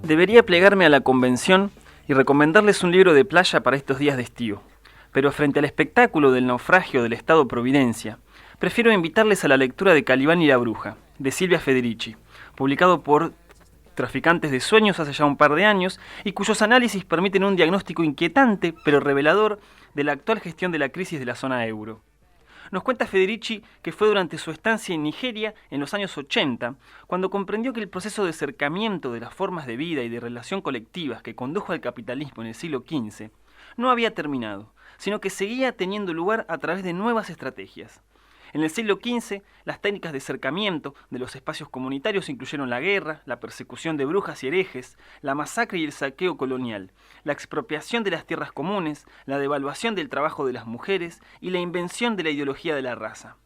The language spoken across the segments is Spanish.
Debería plegarme a la convención y recomendarles un libro de playa para estos días de estío, pero frente al espectáculo del naufragio del Estado Providencia, prefiero invitarles a la lectura de Calibán y la Bruja, de Silvia Federici, publicado por Traficantes de Sueños hace ya un par de años y cuyos análisis permiten un diagnóstico inquietante pero revelador de la actual gestión de la crisis de la zona euro. Nos cuenta Federici que fue durante su estancia en Nigeria en los años 80, cuando comprendió que el proceso de acercamiento de las formas de vida y de relación colectivas que condujo al capitalismo en el siglo XV no había terminado, sino que seguía teniendo lugar a través de nuevas estrategias. En el siglo XV, las técnicas de acercamiento de los espacios comunitarios incluyeron la guerra, la persecución de brujas y herejes, la masacre y el saqueo colonial, la expropiación de las tierras comunes, la devaluación del trabajo de las mujeres y la invención de la ideología de la raza.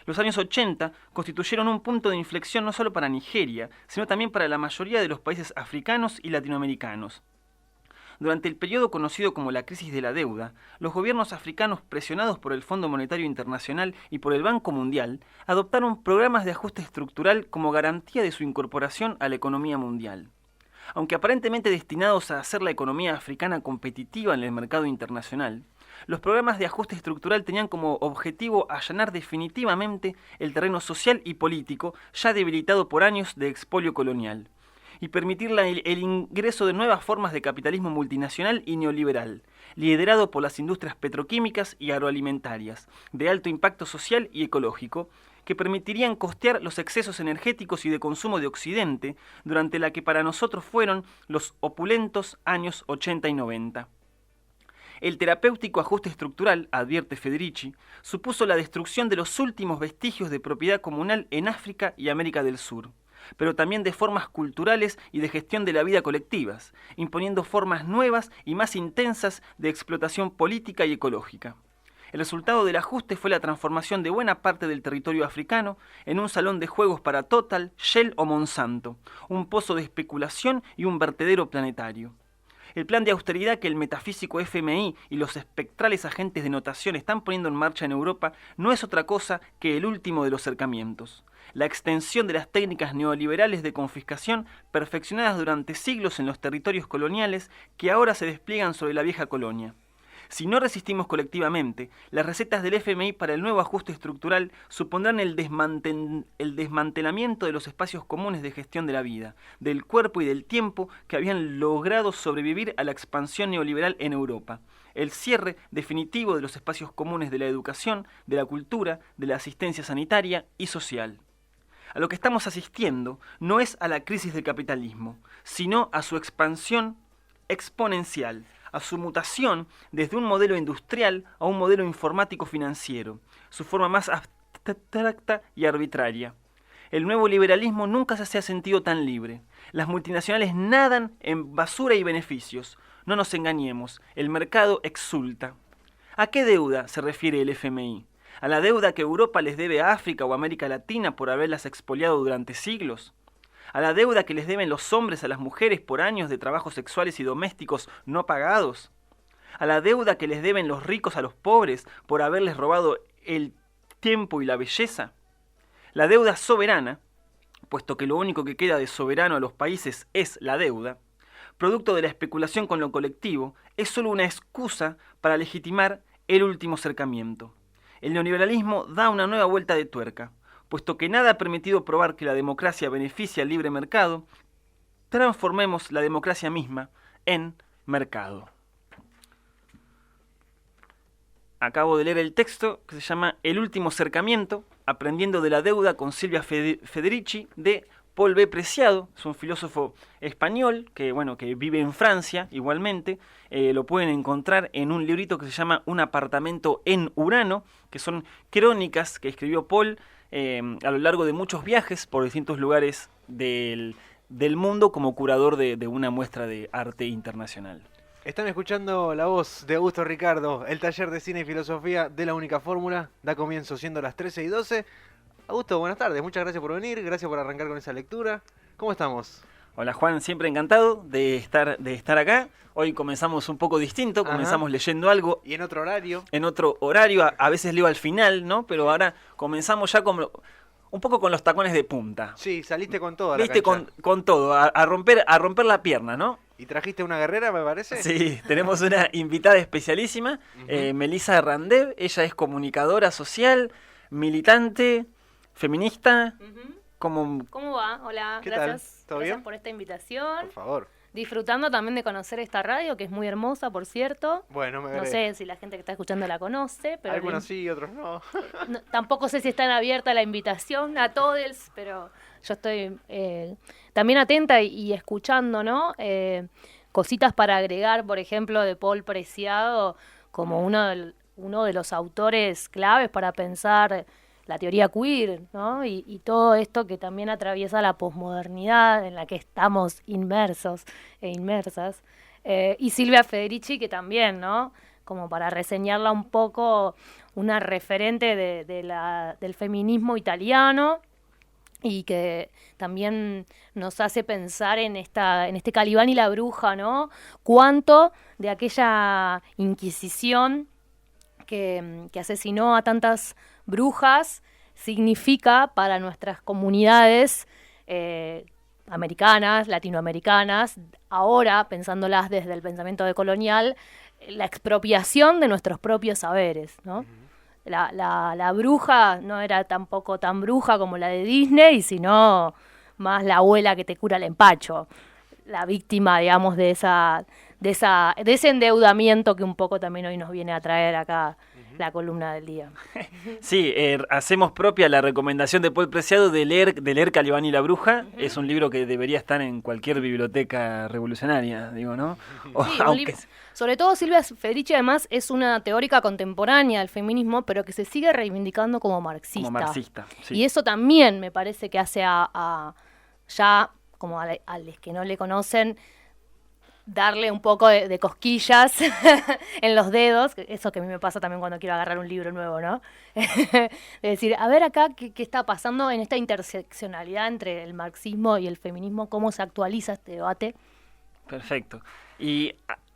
Los años 80 constituyeron un punto de inflexión no solo para Nigeria, sino también para la mayoría de los países africanos y latinoamericanos. Durante el periodo conocido como la crisis de la deuda, los gobiernos africanos, presionados por el Fondo Monetario Internacional y por el Banco Mundial, adoptaron programas de ajuste estructural como garantía de su incorporación a la economía mundial. Aunque aparentemente destinados a hacer la economía africana competitiva en el mercado internacional, los programas de ajuste estructural tenían como objetivo allanar definitivamente el terreno social y político ya debilitado por años de expolio colonial, y permitir el ingreso de nuevas formas de capitalismo multinacional y neoliberal, liderado por las industrias petroquímicas y agroalimentarias, de alto impacto social y ecológico, que permitirían costear los excesos energéticos y de consumo de Occidente durante la que para nosotros fueron los opulentos años 80 y 90. El terapéutico ajuste estructural, advierte Federici, supuso la destrucción de los últimos vestigios de propiedad comunal en África y América del Sur, pero también de formas culturales y de gestión de la vida colectivas, imponiendo formas nuevas y más intensas de explotación política y ecológica. El resultado del ajuste fue la transformación de buena parte del territorio africano en un salón de juegos para Total, Shell o Monsanto, un pozo de especulación y un vertedero planetario. El plan de austeridad que el metafísico FMI y los espectrales agentes de notación están poniendo en marcha en Europa no es otra cosa que el último de los cercamientos. La extensión de las técnicas neoliberales de confiscación perfeccionadas durante siglos en los territorios coloniales que ahora se despliegan sobre la vieja colonia. Si no resistimos colectivamente, las recetas del FMI para el nuevo ajuste estructural supondrán el desmantelamiento de los espacios comunes de gestión de la vida, del cuerpo y del tiempo que habían logrado sobrevivir a la expansión neoliberal en Europa, el cierre definitivo de los espacios comunes de la educación, de la cultura, de la asistencia sanitaria y social. A lo que estamos asistiendo no es a la crisis del capitalismo, sino a su expansión exponencial, a su mutación desde un modelo industrial a un modelo informático financiero, su forma más abstracta y arbitraria. El nuevo liberalismo nunca se ha sentido tan libre. Las multinacionales nadan en basura y beneficios. No nos engañemos, el mercado exulta. ¿A qué deuda se refiere el FMI? ¿A la deuda que Europa les debe a África o América Latina por haberlas expoliado durante siglos? ¿A la deuda que les deben los hombres a las mujeres por años de trabajos sexuales y domésticos no pagados? ¿A la deuda que les deben los ricos a los pobres por haberles robado el tiempo y la belleza? La deuda soberana, puesto que lo único que queda de soberano a los países es la deuda, producto de la especulación con lo colectivo, es solo una excusa para legitimar el último cercamiento. El neoliberalismo da una nueva vuelta de tuerca. Puesto que nada ha permitido probar que la democracia beneficia al libre mercado, transformemos la democracia misma en mercado. Acabo de leer el texto que se llama El último cercamiento, aprendiendo de la deuda con Silvia Federici, de Paul B. Preciado. Es un filósofo español que vive en Francia igualmente. Lo pueden encontrar en un librito que se llama Un apartamento en Urano, que son crónicas que escribió Paul a lo largo de muchos viajes por distintos lugares del mundo como curador de una muestra de arte internacional. Están escuchando la voz de Augusto Ricardo, el taller de cine y filosofía de La Única Fórmula. Da comienzo siendo las 13:12. Augusto, buenas tardes, muchas gracias por venir, gracias por arrancar con esa lectura. ¿Cómo estamos? Hola Juan, siempre encantado de estar acá. Hoy comenzamos un poco distinto, comenzamos leyendo algo. Y en otro horario. En otro horario, a veces leo al final, ¿no? Pero ahora comenzamos ya un poco con los tacones de punta. Sí, saliste con todo a la Viste, cancha. con todo, a romper la pierna, ¿no? ¿Y trajiste una guerrera, me parece? Sí, tenemos una invitada especialísima, Melissa Randev. Ella es comunicadora social, militante, feminista. Como... ¿Cómo va? Hola, ¿Qué gracias. tal? ¿Todo Gracias bien? por esta invitación. Por favor. Disfrutando también de conocer esta radio, que es muy hermosa, por cierto. Bueno, me No veré. sé si la gente que está escuchando la conoce, pero Algunos sí, otros no. tampoco sé si está abierta la invitación a todos, pero yo estoy también atenta y escuchando, ¿no? Cositas para agregar, por ejemplo, de Paul Preciado, como uno de los autores claves para pensar la teoría queer, ¿no? Y todo esto que también atraviesa la posmodernidad en la que estamos inmersos e inmersas. Y Silvia Federici, que también, ¿no? Como para reseñarla un poco, una referente del feminismo italiano y que también nos hace pensar en este Calibán y la bruja, ¿no? Cuánto de aquella Inquisición que asesinó a tantas brujas significa para nuestras comunidades americanas, latinoamericanas, ahora pensándolas desde el pensamiento decolonial, la expropiación de nuestros propios saberes, ¿no? La bruja no era tampoco tan bruja como la de Disney, sino más la abuela que te cura el empacho, la víctima, digamos, de ese endeudamiento que un poco también hoy nos viene a traer acá la columna del día. Sí, hacemos propia la recomendación de Paul Preciado de leer Calibán y la bruja. Es un libro que debería estar en cualquier biblioteca revolucionaria, digo, ¿no? Sí, sobre todo Silvia Federici además es una teórica contemporánea del feminismo, pero que se sigue reivindicando como marxista. Como marxista, sí. Y eso también me parece que hace ya, como a los que no le conocen, darle un poco de cosquillas en los dedos, eso que a mí me pasa también cuando quiero agarrar un libro nuevo, ¿no? Es decir, a ver acá qué está pasando en esta interseccionalidad entre el marxismo y el feminismo, cómo se actualiza este debate. Perfecto. ¿Y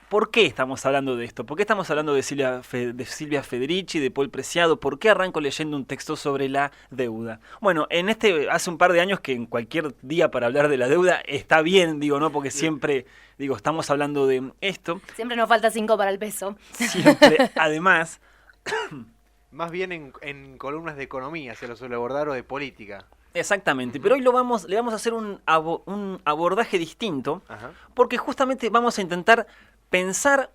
por qué estamos hablando de esto? ¿Por qué estamos hablando de Silvia Federici, de Paul Preciado? ¿Por qué arranco leyendo un texto sobre la deuda? Bueno, hace un par de años que en cualquier día para hablar de la deuda está bien, digo, ¿no? Porque siempre, digo, estamos hablando de esto. Siempre nos falta 5 para el peso. Siempre, además... Más bien en columnas de economía se lo suele abordar o de política. Exactamente, pero hoy le vamos a hacer un abordaje distinto, porque justamente vamos a intentar pensar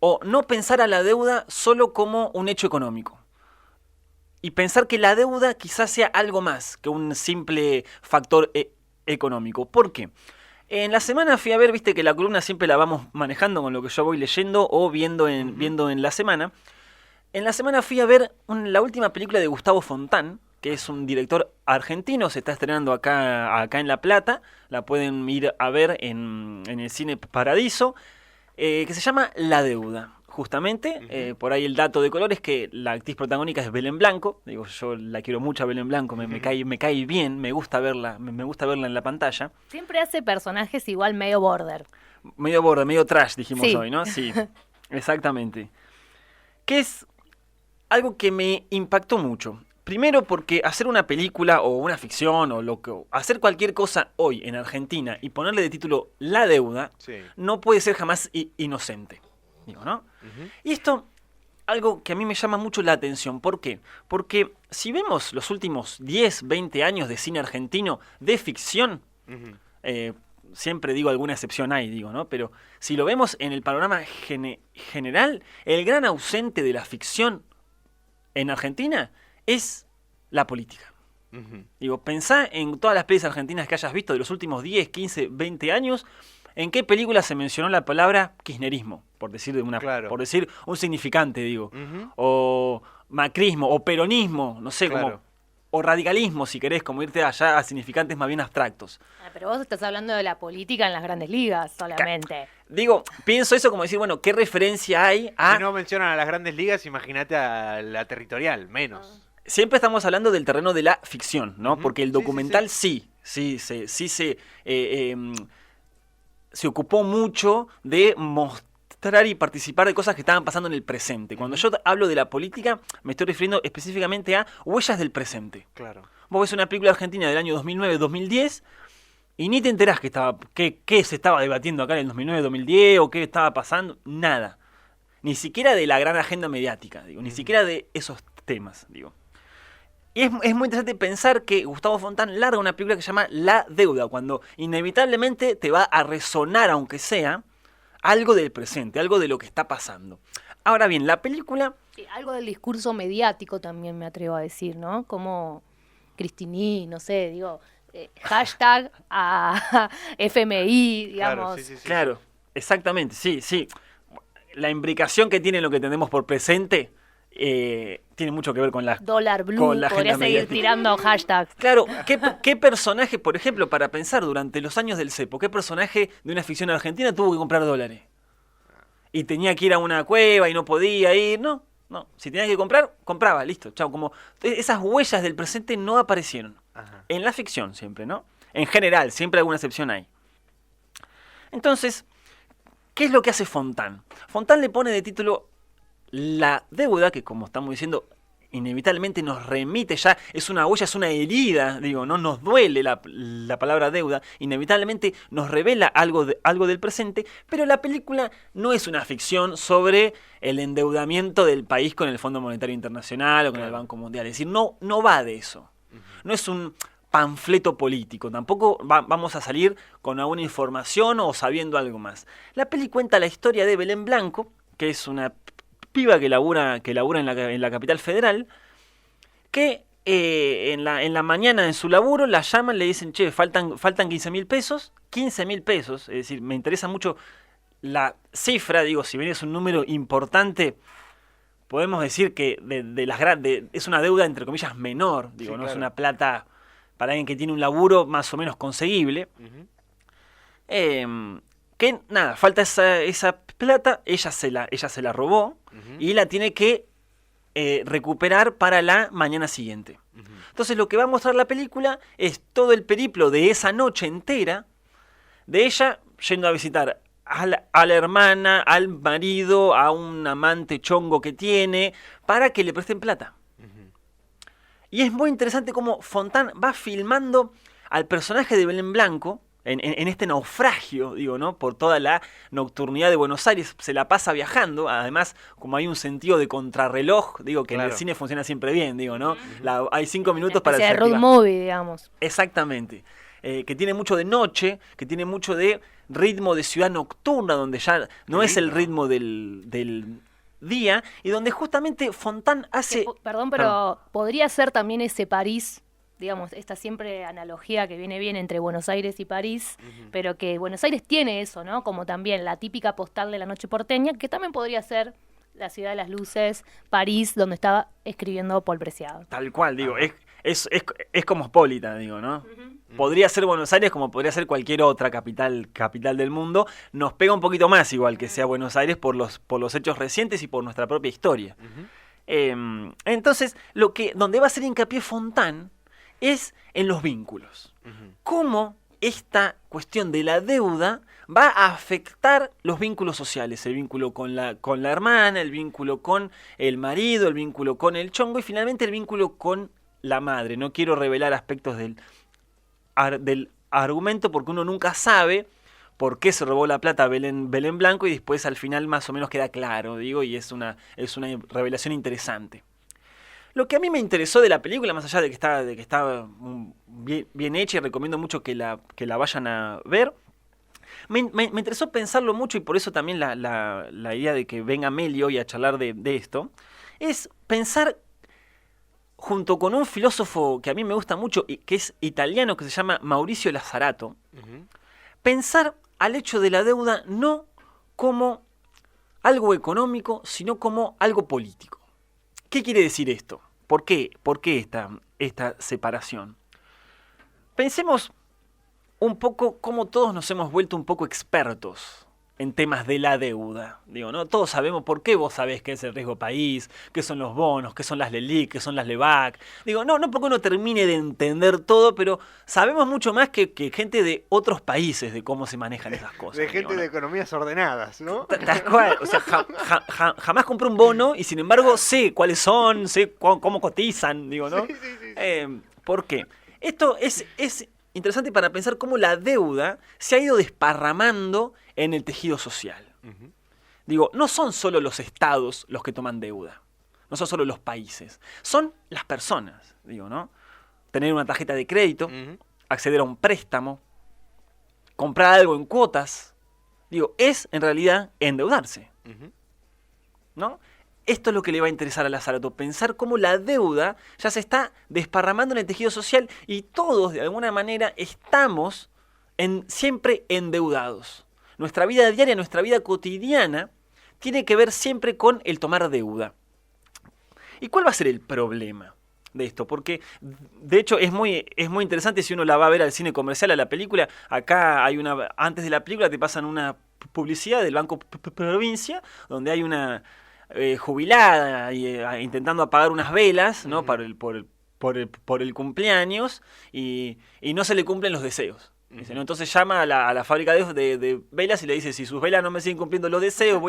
o no pensar a la deuda solo como un hecho económico. Y pensar que la deuda quizás sea algo más que un simple factor económico. ¿Por qué? En la semana fui a ver, viste que la columna siempre la vamos manejando con lo que yo voy leyendo o viendo en la semana. En la semana fui a ver la última película de Gustavo Fontán, que es un director argentino, se está estrenando acá en La Plata, la pueden ir a ver en el Cine Paradiso, que se llama La Deuda. Justamente, por ahí el dato de color es que la actriz protagónica es Belén Blanco. Digo, yo la quiero mucho a Belén Blanco, me cae bien, me gusta verla en la pantalla. Siempre hace personajes igual medio border. Medio borde, medio trash, dijimos Sí. hoy, ¿no? Sí, exactamente. Que es algo que me impactó mucho. Primero porque hacer una película o una ficción o hacer cualquier cosa hoy en Argentina y ponerle de título La Deuda, Sí. no puede ser jamás inocente. Digo, ¿no? Y esto, algo que a mí me llama mucho la atención. ¿Por qué? Porque si vemos los últimos 10, 20 años de cine argentino de ficción, siempre digo alguna excepción hay, digo, ¿no? Pero si lo vemos en el panorama general, el gran ausente de la ficción en Argentina es la política. Digo, pensá en todas las pelis argentinas que hayas visto de los últimos 10, 15, 20 años, ¿en qué película se mencionó la palabra kirchnerismo? Por decir por decir un significante, digo. O macrismo, o peronismo, no sé, Claro. o radicalismo, si querés, como irte allá a significantes más bien abstractos. Pero vos estás hablando de la política en las grandes ligas solamente. Digo, pienso eso como decir, bueno, ¿qué referencia hay a...? Si no mencionan a las grandes ligas, imagínate a la territorial, menos. Siempre estamos hablando del terreno de la ficción, ¿no? Porque el Sí, sí, documental sí se ocupó mucho de mostrar mostrar y participar de cosas que estaban pasando en el presente. Cuando yo hablo de la política, me estoy refiriendo específicamente a huellas del presente. Claro. Vos ves una película argentina del año 2009-2010 y ni te enterás qué se estaba debatiendo acá en el 2009-2010 o qué estaba pasando. Nada. Ni siquiera de la gran agenda mediática, digo. Ni siquiera de esos temas, digo. Y es muy interesante pensar que Gustavo Fontán larga una película que se llama La Deuda, cuando inevitablemente te va a resonar, aunque sea, algo del presente, algo de lo que está pasando. Ahora bien, la película... Sí, algo del discurso mediático también me atrevo a decir, ¿no? Como Cristiní, no sé, digo, hashtag a FMI, digamos. Claro, sí. Claro, exactamente, sí. La imbricación que tiene lo que tenemos por presente tiene mucho que ver con la... Dólar Blue, con la podría agenda seguir mediática. tirando hashtags. Claro, ¿qué personaje, por ejemplo, para pensar durante los años del cepo, qué personaje de una ficción argentina tuvo que comprar dólares? Y tenía que ir a una cueva y no podía ir, no. Si tenía que comprar, compraba, listo, chao. Como esas huellas del presente no aparecieron. Ajá. En la ficción siempre, ¿no? En general, siempre alguna excepción hay. Entonces, ¿qué es lo que hace Fontán? Fontán le pone de título La Deuda, que como estamos diciendo, inevitablemente nos remite ya, es una huella, es una herida, digo, no nos duele la palabra deuda, inevitablemente nos revela algo del presente, pero la película no es una ficción sobre el endeudamiento del país con el Fondo Monetario Internacional o con el Banco Mundial, es decir, no va de eso, no es un panfleto político, tampoco vamos a salir con alguna información o sabiendo algo más. La peli cuenta la historia de Belén Blanco, que es una piba que labura en la capital federal, que en la mañana en su laburo la llaman, le dicen, che, faltan 15.000 pesos, 15.000 pesos, es decir, me interesa mucho la cifra, digo, si bien es un número importante, podemos decir que es una deuda entre comillas menor, digo, Sí, no claro. es una plata para alguien que tiene un laburo más o menos conseguible. Que nada, falta esa plata, ella se la robó y la tiene que recuperar para la mañana siguiente. Entonces lo que va a mostrar la película es todo el periplo de esa noche entera de ella yendo a visitar a la hermana, al marido, a un amante chongo que tiene, para que le presten plata. Y es muy interesante cómo Fontán va filmando al personaje de Belén Blanco en este naufragio, digo, ¿no? Por toda la nocturnidad de Buenos Aires, se la pasa viajando. Además, como hay un sentido de contrarreloj, digo, que en el cine funciona siempre bien, digo, ¿no? Hay 5 minutos para Especie de road desactivar. movie, digamos. Exactamente. Que tiene mucho de noche, que tiene mucho de ritmo de ciudad nocturna, donde ya no es el ritmo del día, y donde justamente Fontán hace... Perdón, pero podría ser también ese París, digamos, esta siempre analogía que viene bien entre Buenos Aires y París, pero que Buenos Aires tiene eso, ¿no? Como también la típica postal de la noche porteña, que también podría ser la ciudad de las luces, París, donde estaba escribiendo Paul Preciado. Tal cual, digo, es cosmopolita, digo, ¿no? Podría ser Buenos Aires como podría ser cualquier otra capital del mundo. Nos pega un poquito más igual que sea Buenos Aires por los hechos recientes y por nuestra propia historia. Entonces, donde va a hacer hincapié Fontán es en los vínculos. Cómo esta cuestión de la deuda va a afectar los vínculos sociales, el vínculo con la hermana, el vínculo con el marido, el vínculo con el chongo y finalmente el vínculo con la madre. No quiero revelar aspectos del argumento porque uno nunca sabe por qué se robó la plata Belén Blanco y después al final más o menos queda claro, digo, y es una revelación interesante. Lo que a mí me interesó de la película, más allá de que está bien hecha y recomiendo mucho que la vayan a ver, me interesó pensarlo mucho y por eso también la idea de que venga Meli hoy a charlar de esto, es pensar junto con un filósofo que a mí me gusta mucho, que es italiano, que se llama Mauricio Lazzarato, pensar al hecho de la deuda no como algo económico, sino como algo político. ¿Qué quiere decir esto? ¿Por qué esta separación? Pensemos un poco cómo todos nos hemos vuelto un poco expertos en temas de la deuda. Digo, ¿no? Todos sabemos por qué vos sabés qué es el riesgo país, qué son los bonos, qué son las LELIQ, qué son las LEBAC. Digo, no porque uno termine de entender todo, pero sabemos mucho más que gente de otros países de cómo se manejan esas cosas. De gente digo, ¿no? de economías ordenadas, ¿no? Tal cual, o sea, jamás compré un bono y sin embargo sé cuáles son, sé cómo cotizan, digo, ¿no? Sí. ¿Por qué? Esto es interesante para pensar cómo la deuda se ha ido desparramando en el tejido social. Ujú. Digo, no son solo los estados los que toman deuda, no son solo los países, son las personas, digo, ¿no? Tener una tarjeta de crédito, Ujú. acceder a un préstamo, comprar algo en cuotas, digo, es en realidad endeudarse, Ujú. ¿no? Esto es lo que le va a interesar a Lazzarato, pensar cómo la deuda ya se está desparramando en el tejido social y todos, de alguna manera, estamos siempre endeudados. Nuestra vida diaria, nuestra vida cotidiana, tiene que ver siempre con el tomar deuda. ¿Y cuál va a ser el problema de esto? Porque, de hecho, es muy interesante si uno la va a ver al cine comercial, a la película. Acá hay antes de la película te pasan una publicidad del Banco Provincia, donde hay una jubilada intentando apagar unas velas, ¿no? por el cumpleaños y no se le cumplen los deseos. Dice, ¿no? Entonces llama a la fábrica de velas y le dice, si sus velas no me siguen cumpliendo los deseos,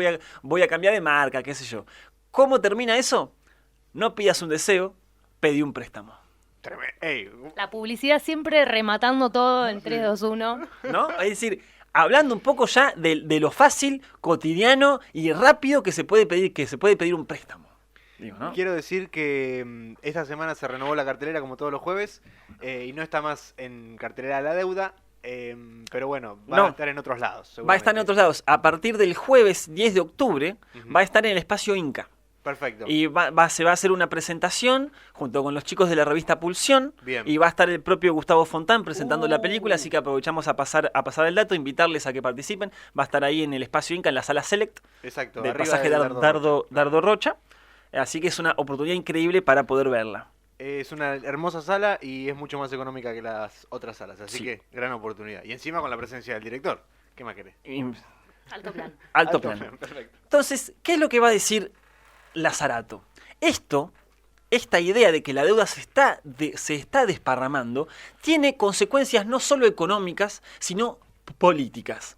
voy a cambiar de marca, qué sé yo. ¿Cómo termina eso? No pidas un deseo, pedí un préstamo. Ey, La publicidad siempre rematando todo en 3, 2, 1. ¿No? Es decir, hablando un poco ya de lo fácil, cotidiano y rápido que se puede pedir un préstamo. Digo, ¿no? quiero decir que esta semana se renovó la cartelera como todos los jueves y no está más en cartelera la deuda, pero bueno, va a estar en otros lados. Va a estar en otros lados. A partir del jueves 10 de octubre va a estar en el espacio Inca. Perfecto. Y se va a hacer una presentación junto con los chicos de la revista Pulsión. Bien. Y va a estar el propio Gustavo Fontán presentando la película, así que aprovechamos a pasar el dato, invitarles a que participen. Va a estar ahí en el espacio Inca, en la sala Select, Exacto. del arriba pasaje del Dardo Rocha. Así que es una oportunidad increíble para poder verla. Es una hermosa sala y es mucho más económica que las otras salas, así Sí. que gran oportunidad. Y encima con la presencia del director. ¿Qué más querés? Alto plan. Alto plan. Perfecto. Entonces, ¿qué es lo que va a decir Lazzarato? Esta idea de que la deuda se está desparramando tiene consecuencias no solo económicas, sino políticas.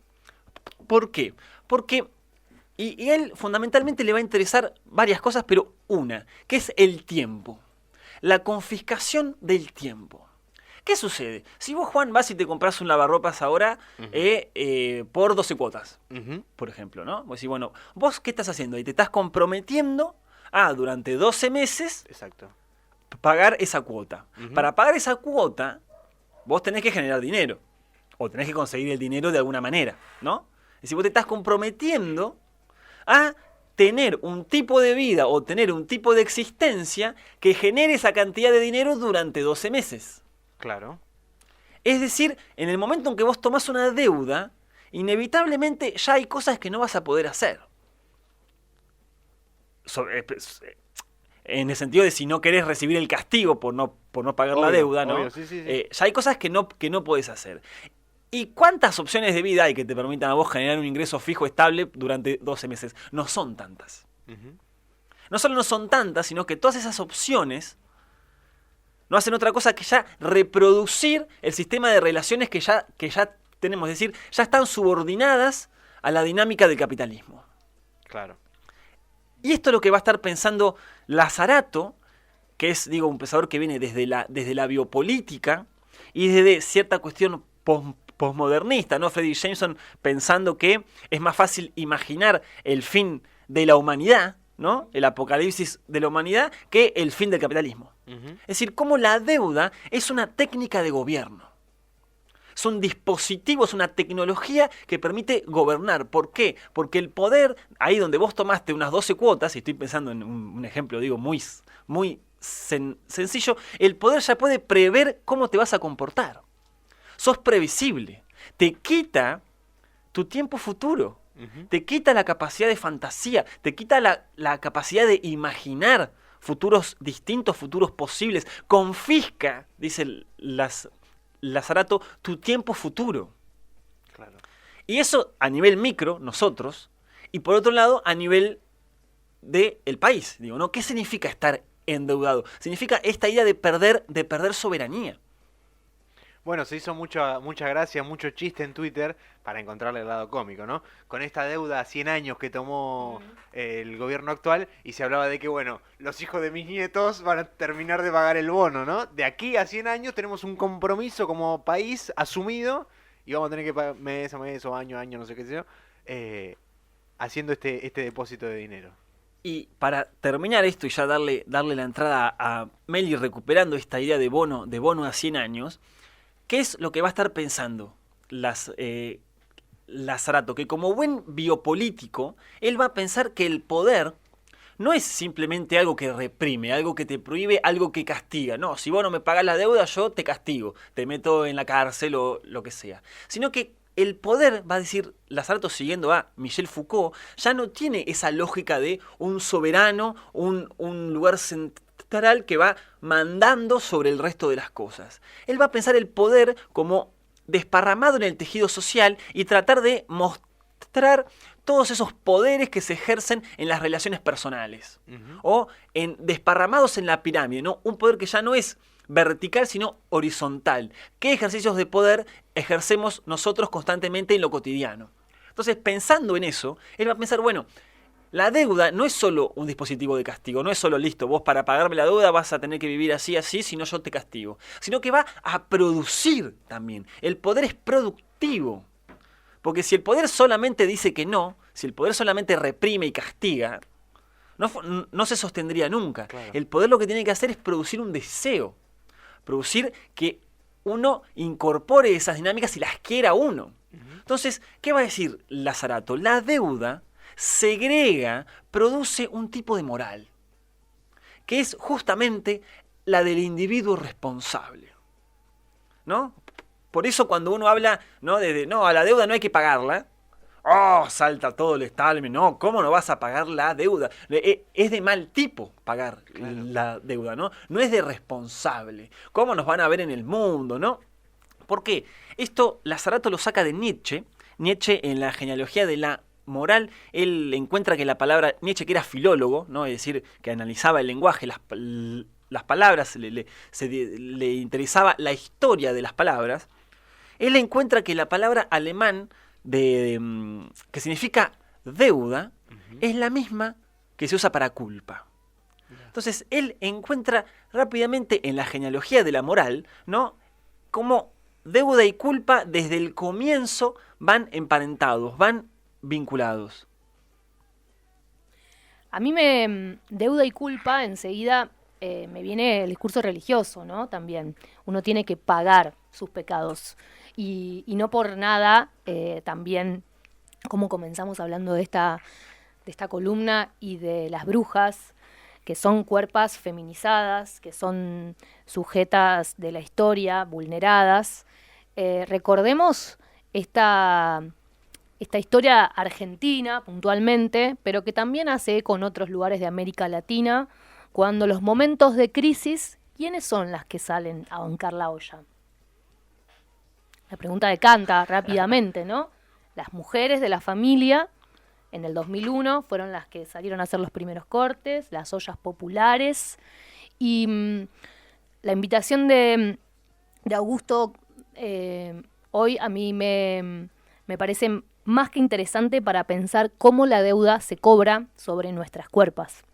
¿Por qué? Porque y él fundamentalmente le va a interesar varias cosas, pero una, que es el tiempo. La confiscación del tiempo. ¿Qué sucede? Si vos, Juan, vas y te compras un lavarropas ahora por 12 cuotas, Ujú. por ejemplo, ¿no? Vos decís, bueno, ¿vos qué estás haciendo? Y te estás comprometiendo a, durante 12 meses, Exacto. pagar esa cuota. Ujú. Para pagar esa cuota, vos tenés que generar dinero. O tenés que conseguir el dinero de alguna manera, ¿no? Es decir, vos te estás comprometiendo a tener un tipo de vida o tener un tipo de existencia que genere esa cantidad de dinero durante 12 meses. Claro. Es decir, en el momento en que vos tomás una deuda, inevitablemente ya hay cosas que no vas a poder hacer. En el sentido de si no querés recibir el castigo por no pagar la Obvio, deuda, ¿no? obvio, sí. Ya hay cosas que no podés hacer. ¿Y cuántas opciones de vida hay que te permitan a vos generar un ingreso fijo estable durante 12 meses? No son tantas. Ujú. No solo no son tantas, sino que todas esas opciones no hacen otra cosa que ya reproducir el sistema de relaciones que ya tenemos. Es decir, ya están subordinadas a la dinámica del capitalismo. Claro. Y esto es lo que va a estar pensando Lazzarato, que es, digo, un pensador que viene desde la biopolítica y desde cierta cuestión posmodernista, ¿no? Freddy Jameson pensando que es más fácil imaginar el fin de la humanidad, ¿no? El apocalipsis de la humanidad, que el fin del capitalismo. Ujú. Es decir, cómo la deuda es una técnica de gobierno. Es un dispositivo, es una tecnología que permite gobernar. ¿Por qué? Porque el poder, ahí donde vos tomaste unas 12 cuotas, y estoy pensando en un ejemplo, digo, muy sencillo, el poder ya puede prever cómo te vas a comportar. Sos previsible. Te quita tu tiempo futuro. Ujú. Te quita la capacidad de fantasía. Te quita la capacidad de imaginar futuros distintos, futuros posibles. Confisca, dice Lazzarato, tu tiempo futuro. Claro. Y eso a nivel micro, nosotros, y por otro lado, a nivel del país. Digo, ¿no? ¿Qué significa estar endeudado? Significa esta idea de perder soberanía. Bueno, se hizo mucha gracia, mucho chiste en Twitter para encontrarle el lado cómico, ¿no? Con esta deuda a 100 años que tomó el gobierno actual y se hablaba de que, bueno, los hijos de mis nietos van a terminar de pagar el bono, ¿no? De aquí a 100 años tenemos un compromiso como país asumido y vamos a tener que pagar mes a mes o año a año, no sé qué sea, haciendo este depósito de dinero. Y para terminar esto y ya darle la entrada a Meli recuperando esta idea de bono a 100 años, ¿qué es lo que va a estar pensando Lazzarato? Que como buen biopolítico, él va a pensar que el poder no es simplemente algo que reprime, algo que te prohíbe, algo que castiga. No, si vos no me pagás la deuda, yo te castigo, te meto en la cárcel o lo que sea. Sino que el poder, va a decir Lazzarato siguiendo a Michel Foucault, ya no tiene esa lógica de un soberano, un lugar central que va mandando sobre el resto de las cosas. Él va a pensar el poder como desparramado en el tejido social y tratar de mostrar todos esos poderes que se ejercen en las relaciones personales o desparramados en la pirámide, ¿no? Un poder que ya no es vertical sino horizontal. ¿Qué ejercicios de poder ejercemos nosotros constantemente en lo cotidiano? Entonces, pensando en eso, él va a pensar, bueno, la deuda no es solo un dispositivo de castigo, no es solo listo, vos para pagarme la deuda vas a tener que vivir así, si no yo te castigo, sino que va a producir también. El poder es productivo, porque si el poder solamente dice que no, si el poder solamente reprime y castiga, no se sostendría nunca. Claro. El poder lo que tiene que hacer es producir un deseo, producir que uno incorpore esas dinámicas y las quiera uno. Entonces, ¿qué va a decir Lazzarato? La deuda segrega, produce un tipo de moral, que es justamente la del individuo responsable, ¿no? Por eso cuando uno habla, ¿no? No, a la deuda no hay que pagarla, salta todo el establishment, no, ¿cómo no vas a pagar la deuda? Es de mal tipo pagar la deuda, ¿no? No es de responsable. ¿Cómo nos van a ver en el mundo, no? ¿Por qué? Esto Lazzarato lo saca de Nietzsche. Nietzsche en la genealogía de la moral, él encuentra que la palabra, Nietzsche que era filólogo, ¿no? Es decir, que analizaba el lenguaje, las palabras, le interesaba la historia de las palabras, él encuentra que la palabra alemán que significa deuda es la misma que se usa para culpa. Entonces él encuentra rápidamente en la genealogía de la moral, ¿no? Cómo deuda y culpa desde el comienzo van emparentados, van vinculados. A mí deuda y culpa enseguida me viene el discurso religioso, ¿no? También uno tiene que pagar sus pecados y no por nada también como comenzamos hablando de esta columna y de las brujas que son cuerpas feminizadas, que son sujetas de la historia, vulneradas. Recordemos esta historia argentina puntualmente, pero que también hace eco en otros lugares de América Latina, cuando los momentos de crisis, ¿quiénes son las que salen a bancar la olla? La pregunta decanta rápidamente, ¿no? Las mujeres de la familia, en el 2001, fueron las que salieron a hacer los primeros cortes, las ollas populares, y la invitación de Augusto hoy a mí me parece más que interesante para pensar cómo la deuda se cobra sobre nuestras cuerpos.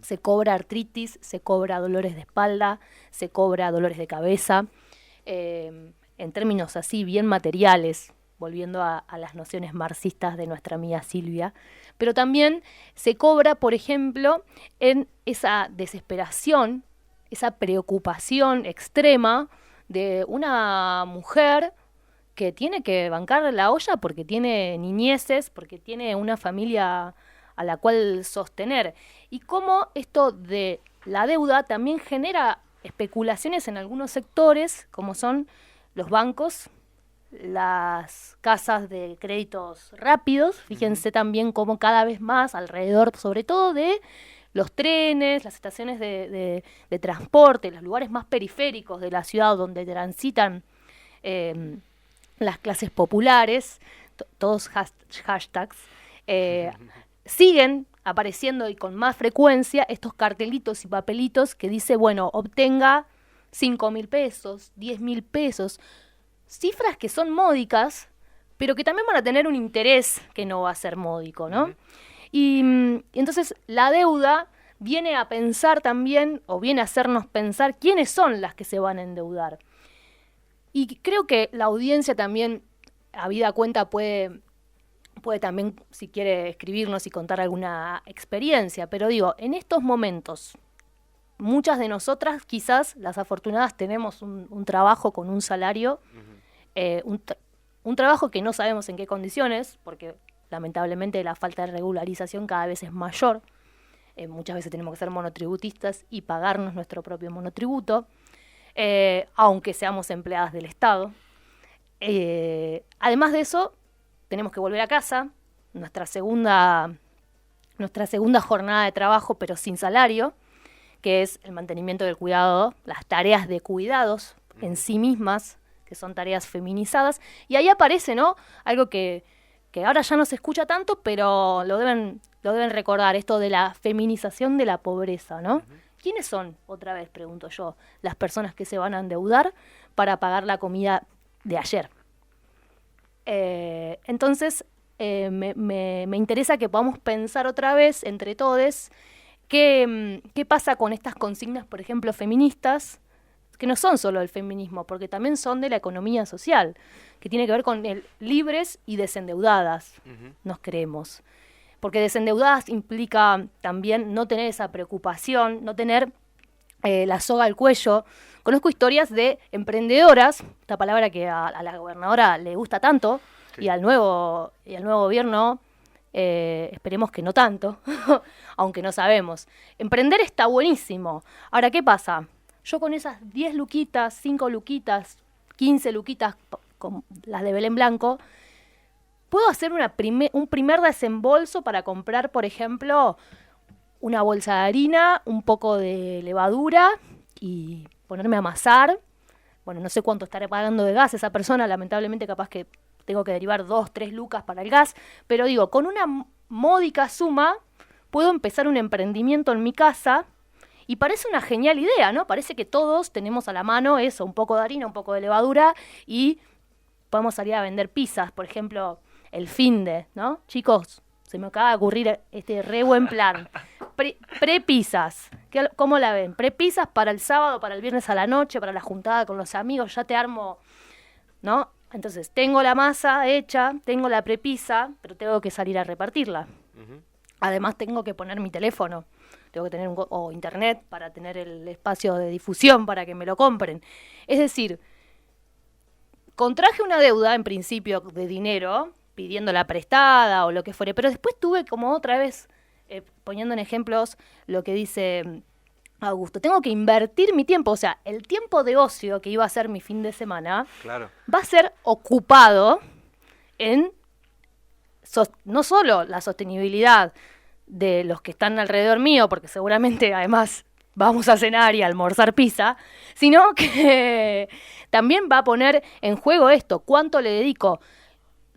Se cobra artritis, se cobra dolores de espalda, se cobra dolores de cabeza, en términos así bien materiales, volviendo a las nociones marxistas de nuestra amiga Silvia, pero también se cobra, por ejemplo, en esa desesperación, esa preocupación extrema de una mujer que tiene que bancar la olla porque tiene niñeces, porque tiene una familia a la cual sostener. Y cómo esto de la deuda también genera especulaciones en algunos sectores, como son los bancos, las casas de créditos rápidos. Fíjense también cómo cada vez más alrededor, sobre todo de los trenes, las estaciones de transporte, los lugares más periféricos de la ciudad donde transitan las clases populares, todos hashtags, siguen apareciendo y con más frecuencia estos cartelitos y papelitos que dice, bueno, obtenga 5.000 pesos, 10.000 pesos, cifras que son módicas, pero que también van a tener un interés que no va a ser módico, ¿no? Y entonces la deuda viene a pensar también, o viene a hacernos pensar quiénes son las que se van a endeudar. Y creo que la audiencia también, habida cuenta, puede también, si quiere, escribirnos y contar alguna experiencia. Pero digo, en estos momentos, muchas de nosotras, quizás las afortunadas, tenemos un trabajo con un salario, un trabajo que no sabemos en qué condiciones, porque lamentablemente la falta de regularización cada vez es mayor. Muchas veces tenemos que ser monotributistas y pagarnos nuestro propio monotributo, aunque seamos empleadas del Estado. Además de eso, tenemos que volver a casa, nuestra segunda jornada de trabajo, pero sin salario, que es el mantenimiento del cuidado, las tareas de cuidados en sí mismas, que son tareas feminizadas. Y ahí aparece, ¿no?, algo que ahora ya no se escucha tanto, pero lo deben recordar, esto de la feminización de la pobreza, ¿no? ¿Quiénes son, otra vez pregunto yo, las personas que se van a endeudar para pagar la comida de ayer? Entonces, me interesa que podamos pensar otra vez entre todos qué pasa con estas consignas, por ejemplo, feministas, que no son solo del feminismo, porque también son de la economía social, que tiene que ver con el libres y desendeudadas, nos creemos. Porque desendeudadas implica también no tener esa preocupación, no tener la soga al cuello. Conozco historias de emprendedoras, esta palabra que a la gobernadora le gusta tanto, sí, y al nuevo gobierno esperemos que no tanto, aunque no sabemos. Emprender está buenísimo. Ahora, ¿qué pasa? Yo con esas 10 luquitas, 5 luquitas, 15 luquitas, con las de Belén Blanco, puedo hacer un primer desembolso para comprar, por ejemplo, una bolsa de harina, un poco de levadura y ponerme a amasar. Bueno, no sé cuánto estaré pagando de gas esa persona, lamentablemente capaz que tengo que derivar 2, 3 lucas para el gas, pero digo, con una módica suma puedo empezar un emprendimiento en mi casa y parece una genial idea, ¿no? Parece que todos tenemos a la mano eso, un poco de harina, un poco de levadura y podemos salir a vender pizzas, por ejemplo, el finde, ¿no? Chicos, se me acaba de ocurrir este re buen plan. Pre-pizzas, ¿cómo la ven? Pre-pizzas para el sábado, para el viernes a la noche, para la juntada con los amigos, ya te armo, ¿no? Entonces, tengo la masa hecha, tengo la pre-pizza, pero tengo que salir a repartirla. Además, tengo que poner mi teléfono, tengo que tener o internet para tener el espacio de difusión para que me lo compren. Es decir, contraje una deuda, en principio, de dinero, pidiéndola prestada o lo que fuere, pero después tuve como otra vez, poniendo en ejemplos lo que dice Augusto, tengo que invertir mi tiempo, o sea, el tiempo de ocio que iba a ser mi fin de semana, claro, va a ser ocupado en no solo la sostenibilidad de los que están alrededor mío, porque seguramente además vamos a cenar y a almorzar pizza, sino que también va a poner en juego esto, cuánto le dedico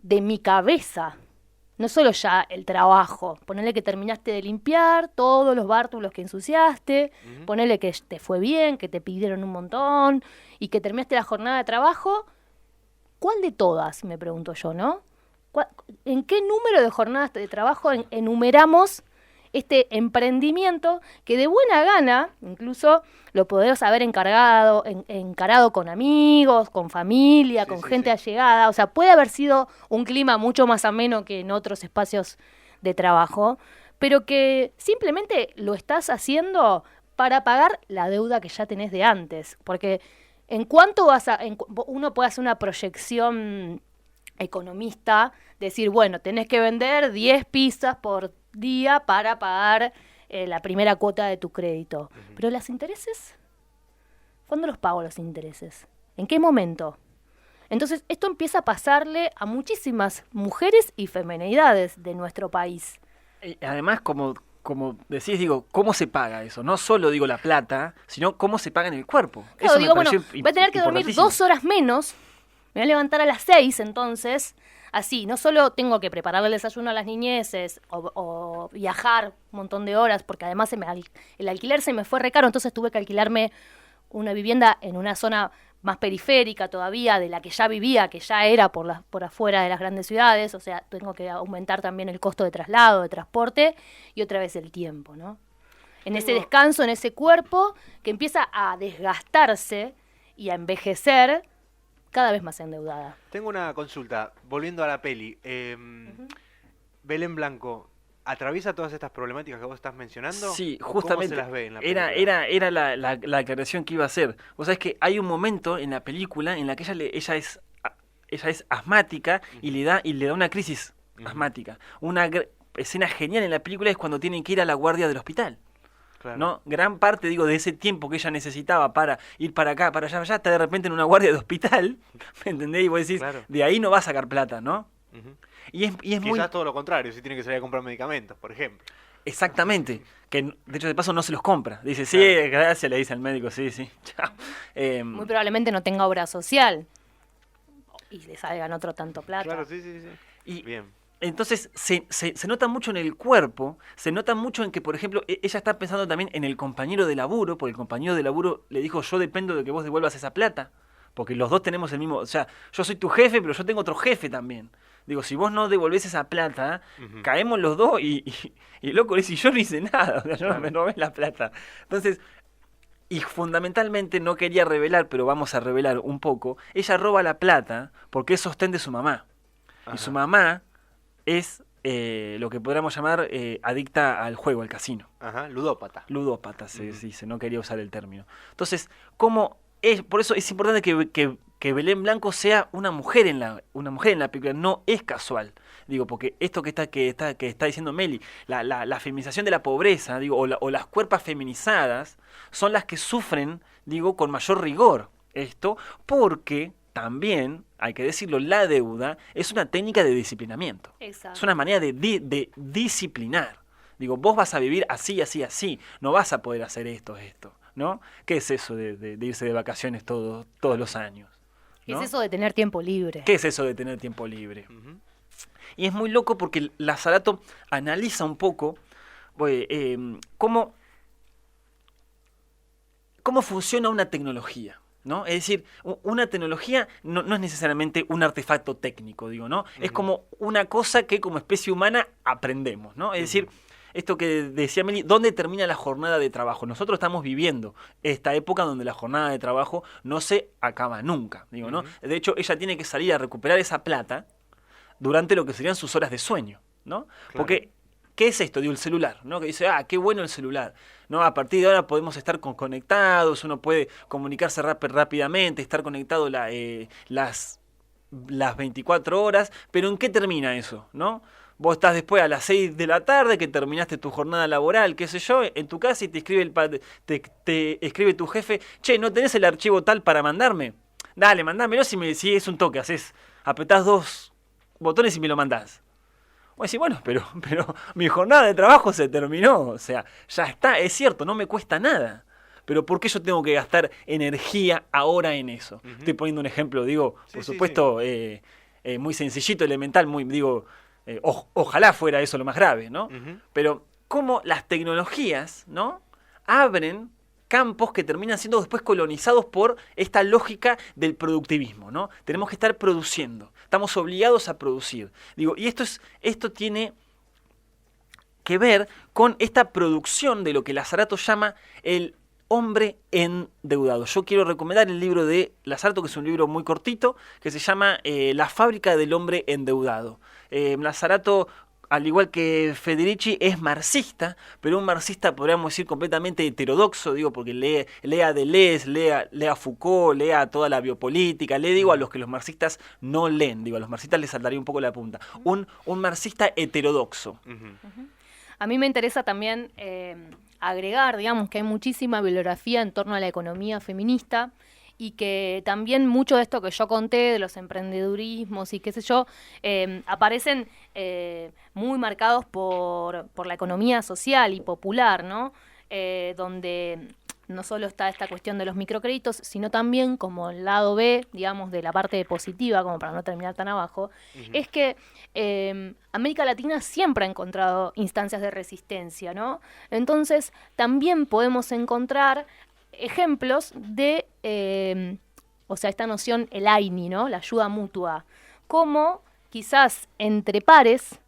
de mi cabeza, no solo ya el trabajo, ponerle que terminaste de limpiar todos los bártulos que ensuciaste, ponerle que te fue bien, que te pidieron un montón y que terminaste la jornada de trabajo. ¿Cuál de todas? Me pregunto yo, ¿no? ¿En qué número de jornadas de trabajo enumeramos este emprendimiento que de buena gana, incluso lo podemos haber encarado con amigos, con familia, con gente allegada? O sea, puede haber sido un clima mucho más ameno que en otros espacios de trabajo, pero que simplemente lo estás haciendo para pagar la deuda que ya tenés de antes. Porque en cuánto uno puede hacer una proyección economista, decir, bueno, tenés que vender 10 pizzas por día para pagar la primera cuota de tu crédito. Pero los intereses, ¿cuándo los pago los intereses? ¿En qué momento? Entonces, esto empieza a pasarle a muchísimas mujeres y feminidades de nuestro país. Además, como decís, digo, ¿cómo se paga eso? No solo digo la plata, sino cómo se paga en el cuerpo. Claro, eso digo, bueno, voy a tener que dormir 2 horas menos, me voy a levantar a las 6 entonces, así, no solo tengo que preparar el desayuno a las niñeces o viajar un montón de horas, porque además el alquiler se me fue re caro, entonces tuve que alquilarme una vivienda en una zona más periférica todavía de la que ya vivía, que ya era por afuera de las grandes ciudades, o sea, tengo que aumentar también el costo de traslado, de transporte y otra vez el tiempo, ¿no? En ese descanso, en ese cuerpo que empieza a desgastarse y a envejecer cada vez más endeudada. Tengo una consulta, volviendo a la peli. Belén Blanco, ¿atraviesa todas estas problemáticas que vos estás mencionando? Sí, ¿O justamente. ¿Cómo se las ve en la película? Era la aclaración que iba a hacer. Vos sabés que hay un momento en la película en la que ella es asmática y le da una crisis asmática. Una escena genial en la película es cuando tienen que ir a la guardia del hospital. Claro. ¿No? Gran parte, digo, de ese tiempo que ella necesitaba para ir para acá, para allá, está de repente en una guardia de hospital, ¿me entendés? Y vos decís, Claro. de ahí no va a sacar plata, ¿no? Ujú. Y es Quizás muy... todo lo contrario, si tiene que salir a comprar medicamentos, por ejemplo. Exactamente, que de hecho de paso no se los compra. Dice, sí, Claro. gracias, le dice al médico, sí, chao. Muy probablemente no tenga obra social y le salgan otro tanto plata. Claro, sí. Y Bien. entonces se nota mucho en el cuerpo, se nota mucho en que, por ejemplo, ella está pensando también en el compañero de laburo, porque el compañero de laburo le dijo, yo dependo de que vos devuelvas esa plata, porque los dos tenemos el mismo, o sea, yo soy tu jefe, pero yo tengo otro jefe también. Digo, si vos no devolvés esa plata, caemos los dos y loco, y yo no hice nada, o sea, yo no me robé la plata. Entonces, y fundamentalmente no quería revelar, pero vamos a revelar un poco, ella roba la plata porque es sostén de su mamá. Ajá. Y su mamá es lo que podríamos llamar adicta al juego, al casino. Ajá, ludópata. Ludópata se dice, no quería usar el término. Entonces, ¿cómo es? Por eso es importante que Belén Blanco sea una mujer en la película, no es casual. Digo, porque esto que está diciendo Meli, la feminización de la pobreza, digo, o las cuerpas feminizadas, son las que sufren, digo, con mayor rigor esto, porque también, hay que decirlo, la deuda es una técnica de disciplinamiento. Exacto. Es una manera de disciplinar. Digo, vos vas a vivir así, así, así. No vas a poder hacer esto, ¿no? ¿Qué es eso de irse de vacaciones todos los años? ¿Qué ¿no? es eso de tener tiempo libre? ¿Qué es eso de tener tiempo libre? Ujú. Y es muy loco porque Lazzarato analiza un poco cómo funciona una tecnología. ¿No? Es decir, una tecnología no es necesariamente un artefacto técnico, digo, ¿no? Es como una cosa que como especie humana aprendemos, ¿no? Es decir, esto que decía Meli, ¿dónde termina la jornada de trabajo? Nosotros estamos viviendo esta época donde la jornada de trabajo no se acaba nunca, digo, ¿no? De hecho, ella tiene que salir a recuperar esa plata durante lo que serían sus horas de sueño, ¿no? Claro. Porque ¿qué es esto? Digo, el celular, ¿no? Que dice, qué bueno el celular, ¿no? A partir de ahora podemos estar conectados, uno puede comunicarse rápidamente, estar conectado las 24 horas, pero ¿en qué termina eso, no? Vos estás después a las 6 de la tarde, que terminaste tu jornada laboral, qué sé yo, en tu casa y te escribe te escribe tu jefe, che, ¿no tenés el archivo tal para mandarme? Dale, mandámelo si es un toque, apretás 2 botones y me lo mandás. Voy a decir, bueno, pero mi jornada de trabajo se terminó, o sea, ya está, es cierto, no me cuesta nada. Pero ¿por qué yo tengo que gastar energía ahora en eso? Estoy poniendo un ejemplo, digo, por supuesto, muy sencillito, elemental, ojalá fuera eso lo más grave, ¿no? Pero cómo las tecnologías, ¿no? Abren campos que terminan siendo después colonizados por esta lógica del productivismo, ¿no? Tenemos que estar produciendo, estamos obligados a producir. Digo, y esto tiene que ver con esta producción de lo que Lazzarato llama el hombre endeudado. Yo quiero recomendar el libro de Lazzarato, que es un libro muy cortito, que se llama La fábrica del hombre endeudado. Lazzarato, al igual que Federici, es marxista, pero un marxista, podríamos decir, completamente heterodoxo, digo, porque lee a Deleuze, lee a Foucault, lee a toda la biopolítica, a los que los marxistas no leen, digo, a los marxistas les saltaría un poco la punta. Un marxista heterodoxo. A mí me interesa también agregar, digamos, que hay muchísima bibliografía en torno a la economía feminista y que también mucho de esto que yo conté, de los emprendedurismos y qué sé yo, aparecen muy marcados por la economía social y popular, ¿no? Donde no solo está esta cuestión de los microcréditos, sino también como el lado B, digamos, de la parte positiva, como para no terminar tan abajo, es que América Latina siempre ha encontrado instancias de resistencia, ¿no? Entonces, también podemos encontrar ejemplos de, o sea, esta noción, el AINI, ¿no? La ayuda mutua, como quizás entre pares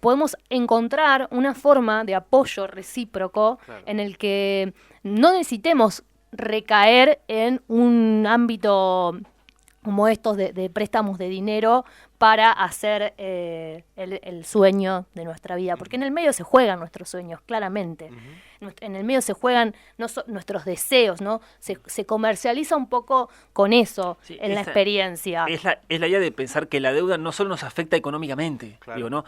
podemos encontrar una forma de apoyo recíproco en el que no necesitemos recaer en un ámbito como estos de préstamos de dinero para hacer el sueño de nuestra vida, porque en el medio se juegan nuestros sueños, claramente. En el medio se juegan nuestros deseos, ¿no? Se comercializa un poco con eso en la experiencia. Es la idea de pensar que la deuda no solo nos afecta económicamente, digo, ¿no?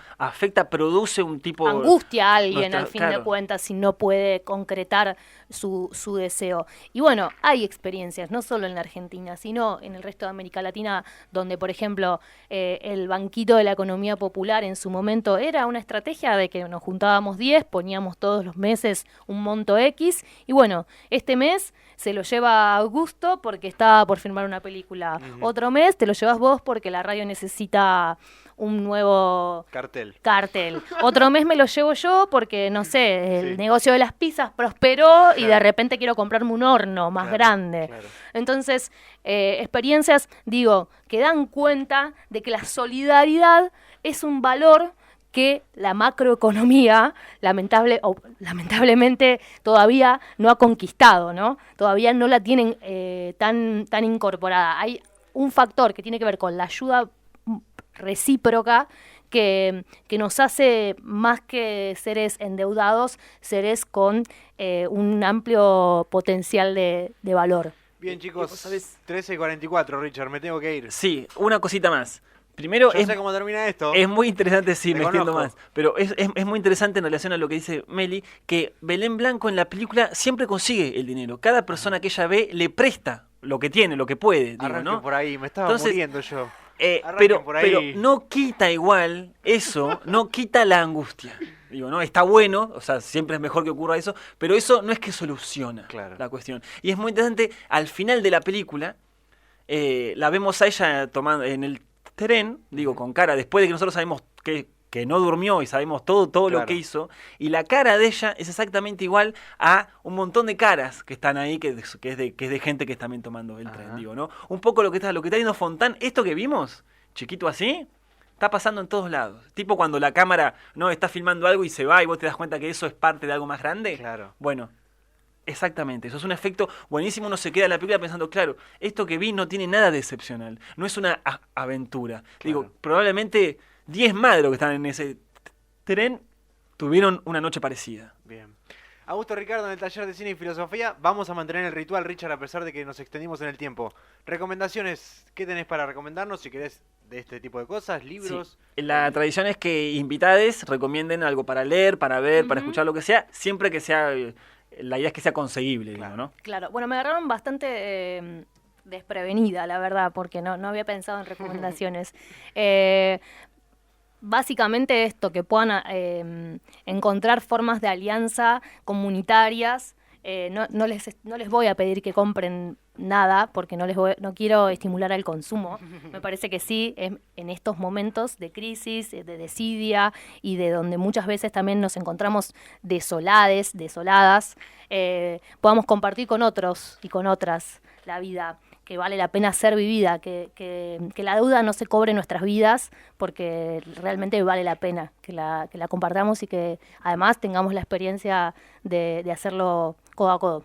produce un tipo... Angustia a alguien, al fin de cuentas, si no puede concretar su deseo. Y bueno, hay experiencias, no solo en la Argentina, sino en el resto de América Latina, donde, por ejemplo, el banquito de la economía popular en su momento era una estrategia de que nos juntábamos 10, poníamos todos los meses un monto X, y bueno, este mes se lo lleva Augusto porque está por filmar una película. Otro mes te lo llevas vos porque la radio necesita un nuevo cartel. Otro mes me lo llevo yo porque, no sé, el negocio de las pizzas prosperó y de repente quiero comprarme un horno más grande. Entonces, experiencias, digo, que dan cuenta de que la solidaridad es un valor que la macroeconomía lamentablemente todavía no ha conquistado, ¿no? Todavía no la tienen tan incorporada. Hay un factor que tiene que ver con la ayuda recíproca que nos hace, más que seres endeudados, seres con un amplio potencial de valor. Bien, chicos, 13:44, Richard, me tengo que ir. Sí, una cosita más. Primero, sé cómo termina esto. Es muy interesante, sí, me extiendo más. Pero es muy interesante en relación a lo que dice Meli, que Belén Blanco en la película siempre consigue el dinero. Cada persona que ella ve le presta lo que tiene, lo que puede. Digo, ¿no? Por ahí, me estaba muriendo yo. Pero no quita igual eso, no quita la angustia. Digo, ¿no? Está bueno, o sea, siempre es mejor que ocurra eso, pero eso no es que soluciona la cuestión. Y es muy interesante, al final de la película, la vemos a ella tomando en el tren, digo, con cara, después de que nosotros sabemos que no durmió y sabemos todo lo que hizo, y la cara de ella es exactamente igual a un montón de caras que están ahí, que es de gente que está también tomando el tren, digo, ¿no? Un poco lo que está viendo Fontán, esto que vimos, chiquito así, está pasando en todos lados. Tipo cuando la cámara no está filmando algo y se va y vos te das cuenta que eso es parte de algo más grande. Claro. Bueno, exactamente, eso es un efecto buenísimo. Uno se queda en la película pensando, claro, esto que vi no tiene nada de excepcional, no es una aventura. Digo, probablemente 10 más de los que están en ese tren tuvieron una noche parecida. Bien. Augusto Ricardo en el taller de cine y filosofía. Vamos a mantener el ritual, Richard, a pesar de que nos extendimos en el tiempo. Recomendaciones, ¿qué tenés para recomendarnos? Si querés, de este tipo de cosas, libros. Sí. La tradición es que invitades recomienden algo para leer, para ver, para escuchar, lo que sea, siempre que sea, la idea es que sea conseguible, digo, ¿no? Claro, bueno, me agarraron bastante desprevenida, la verdad, porque no había pensado en recomendaciones. Básicamente esto, que puedan encontrar formas de alianza comunitarias. No les voy a pedir que compren nada porque no quiero estimular al consumo. Me parece que sí, en estos momentos de crisis, de desidia y de donde muchas veces también nos encontramos desoladas, podamos compartir con otros y con otras la vida, que vale la pena ser vivida, que la deuda no se cobre en nuestras vidas porque realmente vale la pena que la compartamos y que además tengamos la experiencia de hacerlo codo a codo.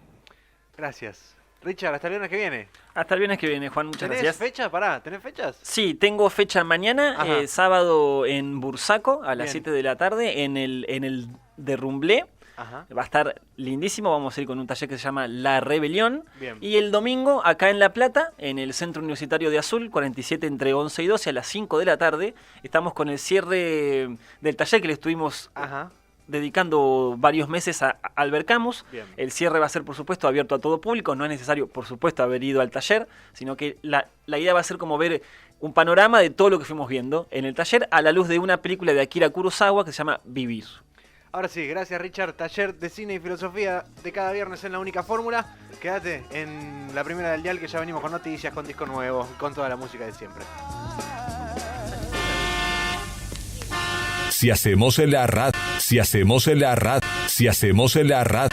Gracias. Richard, hasta el viernes que viene. Hasta el viernes que viene, Juan, muchas gracias. ¿Tenés fecha? ¿Tenés fechas? Sí, tengo fecha mañana, sábado en Bursaco, a las 7 de la tarde, en el Derrumblé. Va a estar lindísimo, vamos a ir con un taller que se llama La Rebelión. Bien. Y el domingo, acá en La Plata, en el Centro Universitario de Azul, 47 entre 11 y 12, a las 5 de la tarde, estamos con el cierre del taller que le estuvimos dedicando varios meses a Albert Camus. Bien. El cierre va a ser, por supuesto, abierto a todo público, no es necesario, por supuesto, haber ido al taller, sino que la idea va a ser como ver un panorama de todo lo que fuimos viendo en el taller a la luz de una película de Akira Kurosawa que se llama Vivir. Ahora sí, gracias Richard. Taller de Cine y Filosofía de cada viernes en La Única Fórmula. Quédate en la primera del dial, que ya venimos con noticias, con disco nuevo, con toda la música de siempre. Si hacemos la radio, si hacemos la radio, si hacemos la radio.